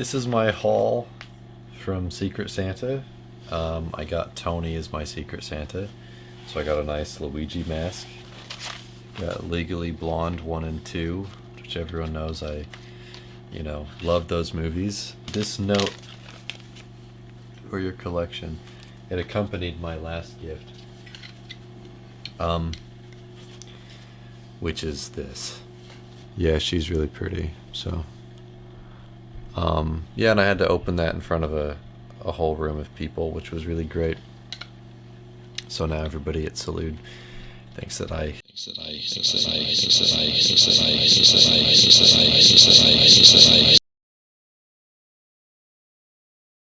This is my haul from Secret Santa. I got Tony as my Secret Santa. So I got a nice Luigi mask. Got Legally Blonde 1 and 2, which everyone knows I, love those movies. This note for your collection, it accompanied my last gift. Which is this. Yeah, she's really pretty, so. Yeah, and I had to open that in front of a whole room of people, which was really great. So now everybody at Salute thinks that I.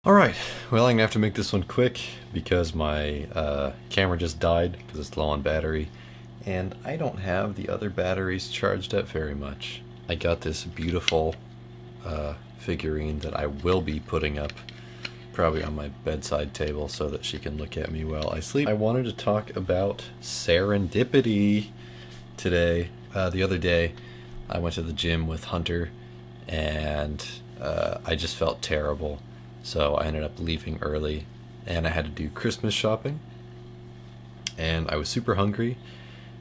Alright, well, I'm gonna have to make this one quick because my camera just died because it's low on battery, and I don't have the other batteries charged up very much. I got this beautiful figurine that I will be putting up probably on my bedside table so that she can look at me while I sleep. I wanted to talk about serendipity today. The other day I went to the gym with Hunter and I just felt terrible, so I ended up leaving early and I had to do Christmas shopping, and I was super hungry,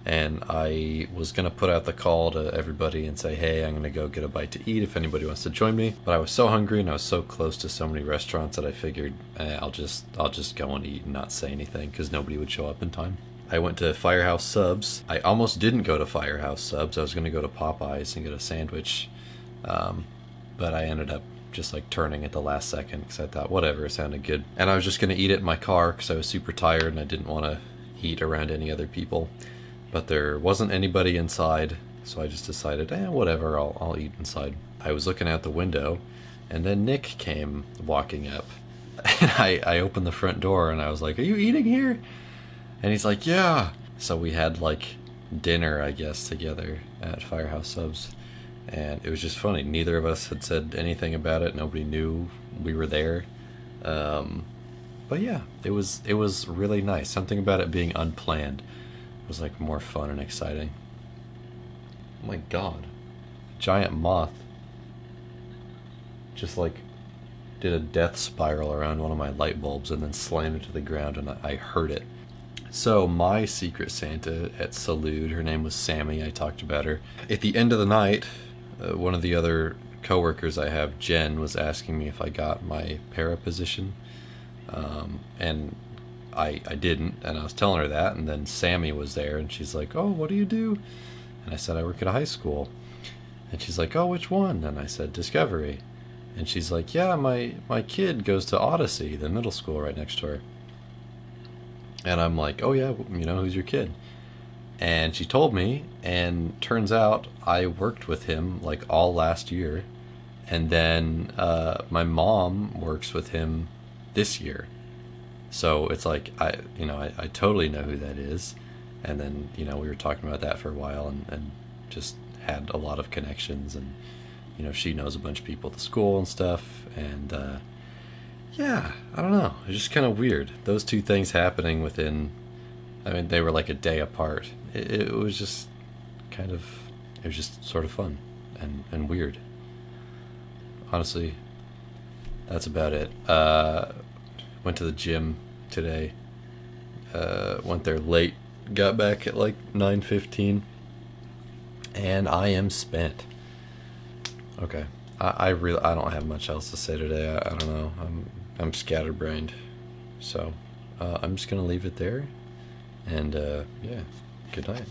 and I was going to put out the call to everybody and say, hey, I'm going to go get a bite to eat if anybody wants to join me. But I was so hungry and I was so close to so many restaurants that I figured I'll just go and eat and not say anything because nobody would show up in time. I went to Firehouse Subs. I almost didn't go to Firehouse Subs. I was going to go to Popeyes and get a sandwich. But I ended up just like turning at the last second because I thought, whatever, it sounded good. And I was just going to eat it in my car because I was super tired and I didn't want to eat around any other people. But there wasn't anybody inside, so I just decided, whatever, I'll eat inside. I was looking out the window, and then Nick came walking up. And I opened the front door, and I was like, are you eating here? And he's like, yeah. So we had, like, dinner, I guess, together at Firehouse Subs. And it was just funny. Neither of us had said anything about it. Nobody knew we were there. But yeah, it was really nice. Something about it being unplanned was like more fun and exciting. Oh my god. Giant moth just like did a death spiral around one of my light bulbs and then slammed it to the ground, and I heard it. So my Secret Santa at Salute, her name was Sammy, I talked about her. At the end of the night, one of the other coworkers I have, Jen, was asking me if I got my para position. And I didn't, and I was telling her that, and then Sammy was there, and she's like, oh, what do you do? And I said, I work at a high school. And she's like, oh, which one? And I said, Discovery. And she's like, yeah, my kid goes to Odyssey, the middle school right next to her. And I'm like, oh yeah, who's your kid? And she told me, and turns out I worked with him like all last year, and then my mom works with him this year. So it's like, I totally know who that is. And then, we were talking about that for a while and just had a lot of connections. And, she knows a bunch of people at the school and stuff. And, yeah, I don't know. It's just kind of weird. Those two things happening within, they were like a day apart. It was just it was just sort of fun and weird. Honestly, that's about it. Went to the gym today. Went there late. Got back at like 9:15. And I am spent. Okay. I don't have much else to say today. I don't know. I'm scatterbrained. So I'm just gonna leave it there. And yeah, good night.